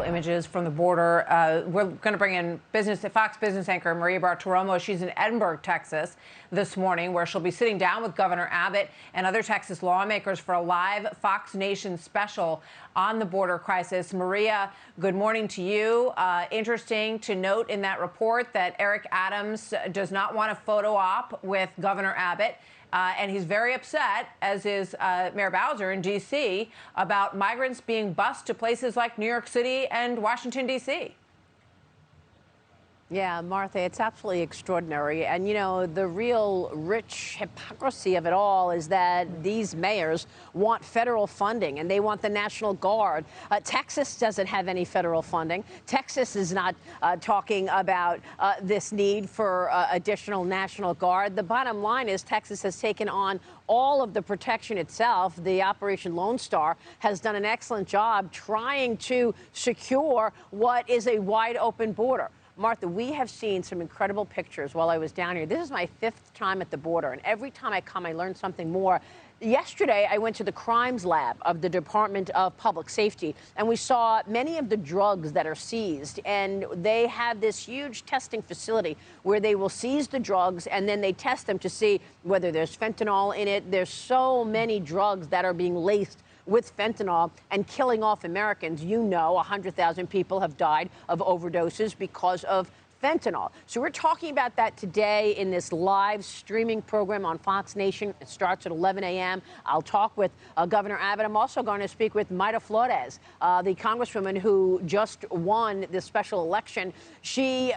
Images from the border. We're going to bring in Fox Business anchor Maria Bartiromo. She's in Edinburgh, Texas, this morning, where she'll be sitting down with Governor Abbott and other Texas lawmakers for a live Fox Nation special on the border crisis. Maria, good morning to you. Interesting to note in that report that Eric Adams does not want a photo op with Governor Abbott. And he's very upset, as is Mayor Bowser in D.C., about migrants being bused to places like New York City and Washington, D.C. Yeah, Martha, it's absolutely extraordinary. And, you know, the real rich hypocrisy of it all is that these mayors want federal funding and they want the National Guard. Texas doesn't have any federal funding. Texas is not talking about this need for additional National Guard. The bottom line is Texas has taken on all of the protection itself. The Operation Lone Star has done an excellent job trying to secure what is a wide open border. Martha, we have seen some incredible pictures while I was down here. This is my 5th time at the border, and every time I come, I learn something more. Yesterday, I went to the crimes lab of the Department of Public Safety, and we saw many of the drugs that are seized. And they have this huge testing facility where they will seize the drugs, and then they test them to see whether there's fentanyl in it. There's so many drugs that are being laced with fentanyl and killing off Americans. You know, 100,000 people have died of overdoses because of fentanyl. So we're talking about that today in this live streaming program on Fox Nation. It starts at 11 a.m. I'll talk with Governor Abbott. I'm also going to speak with Mayra Flores, the congresswoman who just won this special election. She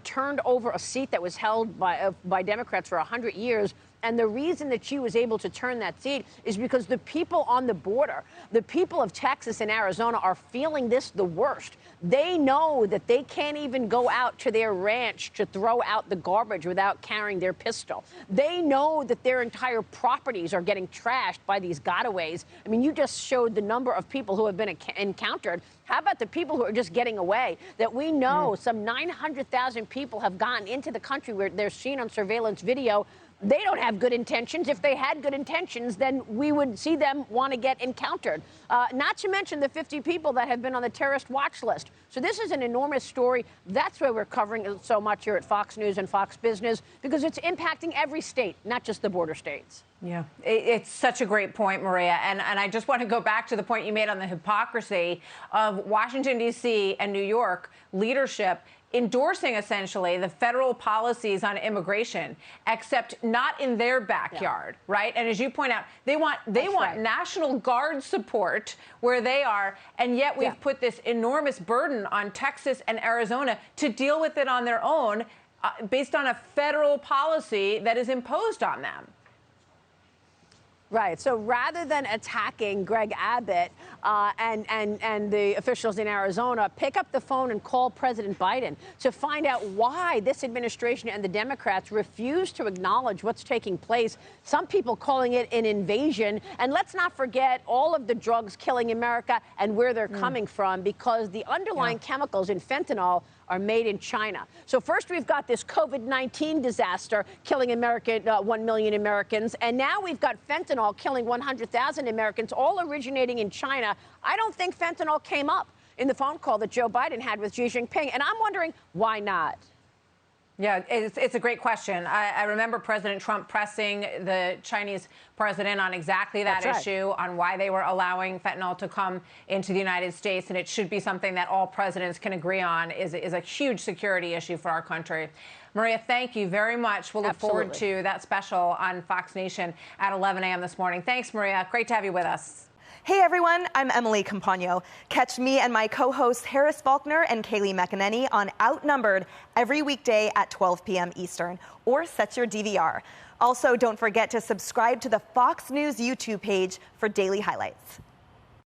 turned over a seat that was held by Democrats for 100 years. And the reason that she was able to turn that seat is because the people on the border, the people of Texas and Arizona, are feeling this the worst. They know that they can't even go out to their ranch to throw out the garbage without carrying their pistol. They know that their entire properties are getting trashed by these gotaways. I mean, you just showed the number of people who have been encountered. How about the people who are just getting away? That we know some 900,000 people have gotten into the country where they're seen on surveillance video. They don't have good intentions. If they had good intentions, then we would see them want to get encountered. Not to mention the 50 people that have been on the terrorist watch list. So this is an enormous story. That's why we're covering it so much here at Fox News and Fox Business, because it's impacting every state, not just the border states. Yeah, it's such a great point, Maria. And I just want to go back to the point you made on the hypocrisy of Washington, D.C. and New York leadership endorsing essentially the federal policies on immigration, except not in their backyard, right? And as you point out, they want National Guard support where they are, and yet we've put this enormous burden on Texas and Arizona to deal with it on their own, based on a federal policy that is imposed on them. Right. So rather than attacking Greg Abbott and the officials in Arizona, pick up the phone and call President Biden to find out why this administration and the Democrats refuse to acknowledge what's taking place. Some people calling it an invasion. And let's not forget all of the drugs killing America and where they're coming from, because the underlying chemicals in fentanyl are made in China. So first we've got this COVID-19 disaster killing 1 million Americans, and now we've got fentanyl killing 100,000 Americans, all originating in China. I don't think fentanyl came up in the phone call that Joe Biden had with Xi Jinping, and I'm wondering why not. Yeah, it's a great question. I remember President Trump pressing the Chinese president on exactly that issue, on why they were allowing fentanyl to come into the United States. And it should be something that all presidents can agree on is a huge security issue for our country. Maria, thank you very much. We'll look forward to that special on Fox Nation at 11 a.m. this morning. Thanks, Maria. Great to have you with us. Hey everyone, I'm Emily Campagno. Catch me and my co-hosts Harris Faulkner and Kaylee McEnany on Outnumbered every weekday at 12 p.m. Eastern, or set your DVR. Also, don't forget to subscribe to the Fox News YouTube page for daily highlights.